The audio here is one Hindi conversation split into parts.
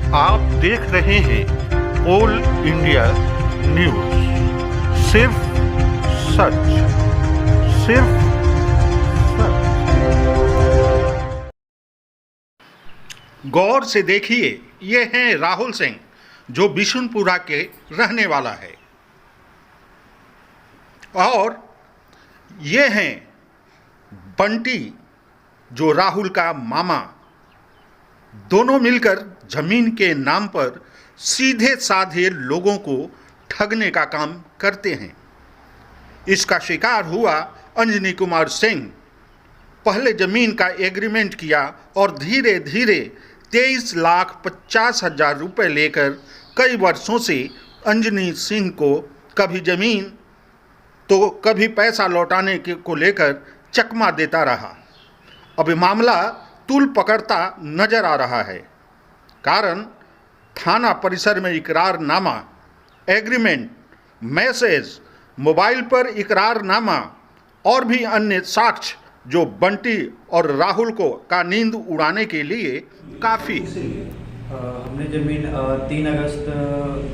आप देख रहे हैं ऑल इंडिया न्यूज। सिर्फ सच, सिर्फ सच। गौर से देखिए, ये हैं राहुल सिंह, जो बिशुनपुरा के रहने वाला है, और ये हैं बंटी, जो राहुल का मामा। दोनों मिलकर जमीन के नाम पर सीधे साधे लोगों को ठगने का काम करते हैं। इसका शिकार हुआ अंजनी कुमार सिंह। पहले जमीन का एग्रीमेंट किया और धीरे धीरे 23,50,000 रुपये लेकर कई वर्षों से अंजनी सिंह को कभी जमीन तो कभी पैसा लौटाने को लेकर चकमा देता रहा। अब मामला तूल पकड़ता नजर आ रहा है, कारण थाना परिसर में इकरारनामा, एग्रीमेंट, मैसेज, मोबाइल पर इकरारनामा और भी अन्य साक्ष्य जो बंटी और राहुल का नींद उड़ाने के लिए काफ़ी। हमने ज़मीन 3 अगस्त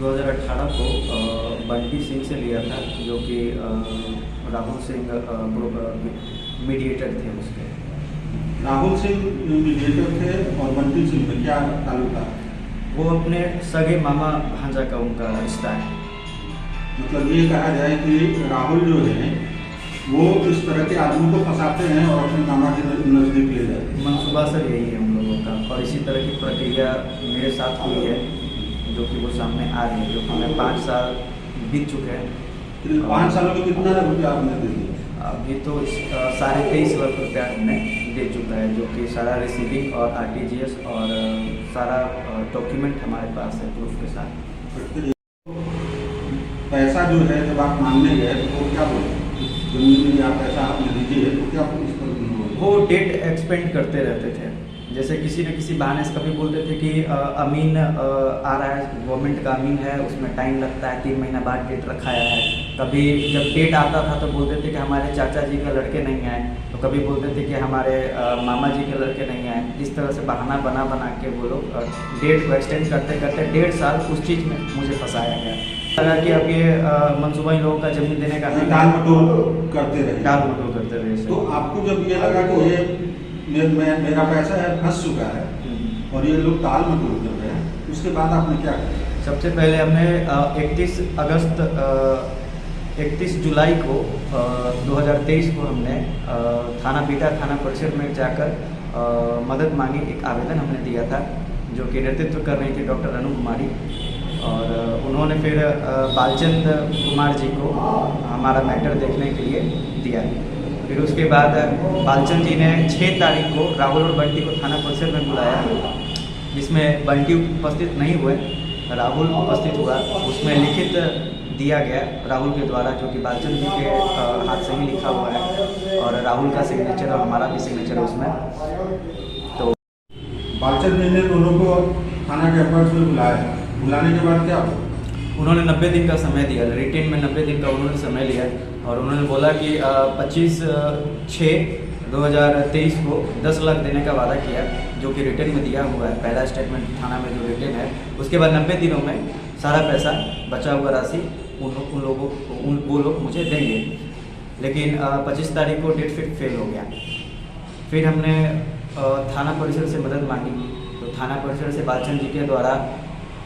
2018 को बंटी सिंह से लिया था, जो कि राहुल सिंह मीडिएटर थे उसके। राहुल सिंह मीडिएटर थे और बंटी सिंह में क्या ताल्लुक था? वो अपने सगे मामा भांजा का उनका रिश्ता है। मतलब ये कहा जाए कि राहुल जो है वो इस तरह के आदमी को फंसाते हैं और अपने मामा के नज़दीक ले जाते हैं। मनसूबा सर यही है हम लोगों का, और इसी तरह की प्रक्रिया मेरे साथ हुई है, जो कि वो सामने आ रही है, जो कि मैं 5 साल बीत चुके हैं। 5 सालों में कितना रुपया आपने दे दिया? अभी तो 23.5 लाख रुपया हमने दे चुका है, जो कि सारा रिसीविंग और RTGS और सारा डॉक्यूमेंट हमारे पास है प्रूफ के साथ। पैसा जो है जब आप मांगने गए तो वो क्या बोले? जमीन में आप पैसा आपने दीजिए तो क्या इस पर वो डेट एक्सपेंड करते रहते थे, जैसे किसी न किसी बहाने से कभी बोलते थे कि अमीन आ रहा है, गवर्नमेंट का अमीन है, उसमें टाइम लगता है, 3 महीना बाद डेट रखाया है। कभी जब डेट आता था तो बोलते थे कि हमारे चाचा जी के लड़के नहीं आए, तो कभी बोलते थे कि हमारे मामा जी के लड़के नहीं आए। इस तरह से बहाना बना के वो लोग डेट को एक्सटेंड करते करते 1.5 साल उस चीज़ में मुझे फंसाया गया। लगा कि अब ये मनसूबा इन लोगों का जमीन देने का नहीं, टाल मटोल करते रहे। तो आपको जब ये लगा कि ये मेरा पैसा है फंस चुका है और ये लोग टाल मटोल कर रहे हैं, उसके बाद आपने क्या किया? सबसे पहले हमने 31 जुलाई को 2023 को हमने बीटा थाना परिसर में जाकर मदद मांगी। एक आवेदन हमने दिया था, जो कि नेतृत्व कर रही थी डॉक्टर अनु कुमारी, और उन्होंने फिर बालचंद कुमार जी को हमारा मैटर देखने के लिए दिया। फिर उसके बाद बालचंद जी ने 6 तारीख को राहुल और बंटी को थाना परिसर में बुलाया, जिसमें बंटी उपस्थित नहीं हुए, राहुल उपस्थित हुआ। उसमें लिखित दिया गया राहुल के द्वारा, जो कि बालचंद जी के हाथ से ही लिखा हुआ है, और राहुल का सिग्नेचर और हमारा भी सिग्नेचर है उसमें। तो बालचंद जी ने दोनों को थाना के अपर्स में बुलाने के बाद क्या हुआ? उन्होंने 90 दिन का समय दिया, रिटेन में 90 दिन का उन्होंने समय लिया, और उन्होंने बोला कि 25/6/2023 को 10 लाख देने का वादा किया, जो कि रिटेन में दिया हुआ है। पहला स्टेटमेंट थाना में जो रिटेन है, उसके बाद 90 दिनों में सारा पैसा, बचा हुआ राशि वो लोग मुझे देंगे। लेकिन 25 तारीख को डेट फेल हो गया। फिर हमने थाना परिसर से मदद मांगी, तो थाना परिसर से बालचंद जी के द्वारा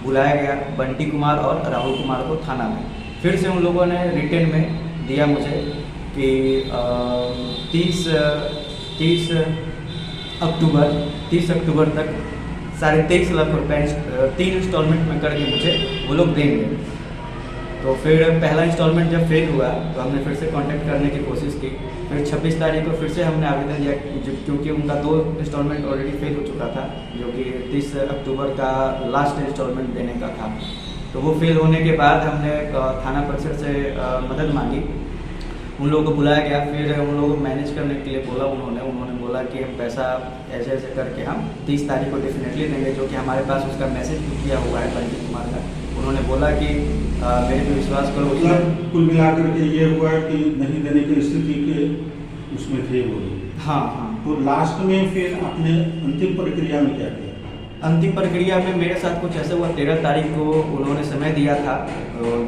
बुलाया गया बंटी कुमार और राहुल कुमार को थाना में। फिर से उन लोगों ने रिटेन में दिया मुझे कि 30 अक्टूबर तक 23.5 लाख रुपये 3 इंस्टॉलमेंट में करके मुझे वो लोग देंगे। तो फिर पहला इंस्टॉलमेंट जब फेल हुआ तो हमने फिर से कांटेक्ट करने की कोशिश की। फिर 26 तारीख को फिर से हमने आवेदन दिया, क्योंकि उनका 2 इंस्टॉलमेंट ऑलरेडी फेल हो चुका था, जो कि 30 अक्टूबर का लास्ट इंस्टॉलमेंट देने का था। तो वो फेल होने के बाद हमने थाना परिसर से मदद मांगी, उन लोगों को बुलाया गया। फिर उन लोगों को मैनेज करने के लिए बोला, उन्होंने बोला कि हम पैसा ऐसे ऐसे करके हम 30 तारीख को डेफिनेटली देंगे, जो कि हमारे पास उसका मैसेज भी किया हुआ है बंटी कुमार का। उन्होंने बोला कि मेरे पे विश्वास करो। कुल मिलाकर के ये हुआ कि नहीं देने की स्थिति के उसमें थे वो। हाँ हाँ। तो लास्ट में फिर आपने अंतिम प्रक्रिया में क्या किया? अंतिम प्रक्रिया में मेरे साथ कुछ ऐसा हुआ, 13 तारीख को उन्होंने समय दिया था,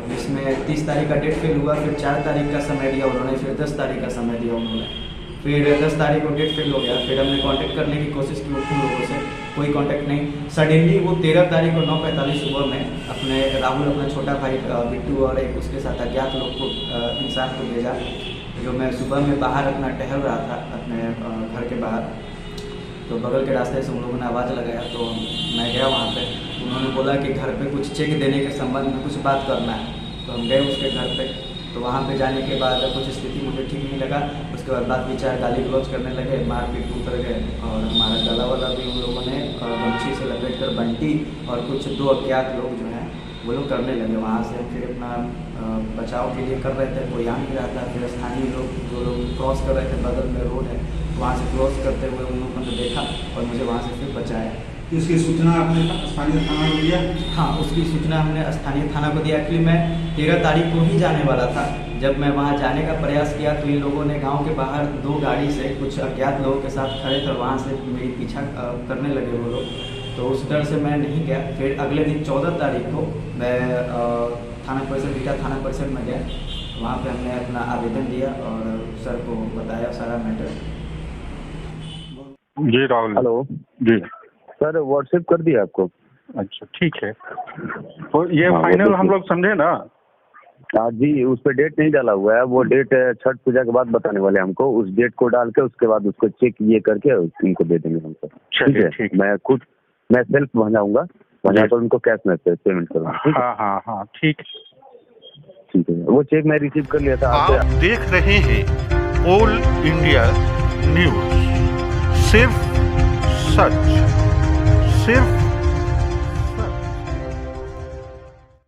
जिसमें 30 तारीख का डेट फेल हुआ, फिर 4 तारीख का समय दिया उन्होंने, फिर 10 तारीख का समय दिया उन्होंने, फिर 10 तारीख को डेट फेल हो गया। फिर हमने कांटेक्ट करने की कोशिश की उन लोगों से, कोई कांटेक्ट नहीं। सडनली वो 13 तारीख को 9:45 सुबह में अपने राहुल, अपना छोटा भाई बिट्टू और एक उसके साथ अज्ञात लोग को इंसान को भेजा। जो मैं सुबह में बाहर अपना टहल रहा था अपने घर के बाहर, तो बगल के रास्ते से उन लोगों ने आवाज़ लगाया, तो मैं गया वहाँ पे। उन्होंने बोला कि घर पे कुछ चेक देने के संबंध में कुछ बात करना है, तो हम गए उसके घर पे। तो वहाँ पे जाने के बाद कुछ स्थिति मुझे ठीक नहीं लगा। उसके बाद बात विचार, गाली गलौज करने लगे, मारपीट उतर गए, और हमारा गला वाला भी उन लोगों ने गमछी से लपेट कर बंटी और कुछ 2 अज्ञात लोग जो हैं वो लोग करने लगे। वहाँ से फिर अपना बचाव के लिए कर रहे थे, कोई आ नहीं रहा था। फिर स्थानीय लोग, जो लोग क्रॉस कर रहे थे, बगल में रोड है, वहाँ से क्रॉस करते हुए उन लोगों ने देखा और मुझे वहाँ से फिर बचाया। इसकी सूचना आपने स्थानीय थाना को दिया? हाँ, उसकी सूचना हमने स्थानीय थाना को दिया। एक्चुअली मैं 13 तारीख को ही जाने वाला था। जब मैं वहाँ जाने का प्रयास किया तो इन लोगों ने गांव के बाहर 2 गाड़ी से कुछ अज्ञात लोगों के साथ खड़े थे, वहाँ से मेरी पीछा करने लगे वो लोग, तो उस डर से मैं नहीं गया। फिर अगले दिन 14 तारीख को मैं थाना परिसर, बीटा थाना परिसर में गया। वहाँ पे हमने अपना आवेदन दिया और सर को बताया सारा मैटर। जी राहुल। हेलो जी सर, व्हाट्सएप कर दिया आपको? अच्छा ठीक है, तो ये हाँ, फाइनल वो हम लोग समझे ना? हाँ जी, उस पर डेट नहीं डाला हुआ है। वो डेट छठ पूजा के बाद बताने वाले हमको। उस डेट को डाल के उसके बाद उसको चेक ये करके उनको दे देंगे हमको। चलिए, ठीक है, ठीक। मैं खुद सेल्फ भंजाऊंगा, भंजाकर उनको कैश में पेमेंट करूँगा। ठीक है, हाँ हाँ हाँ ठीक। ठीक है। वो चेक मैं रिसीव कर लिया था आप आपसे। देख रहे हैं ऑल इंडिया न्यूज, सिर्फ सच, सिर्फ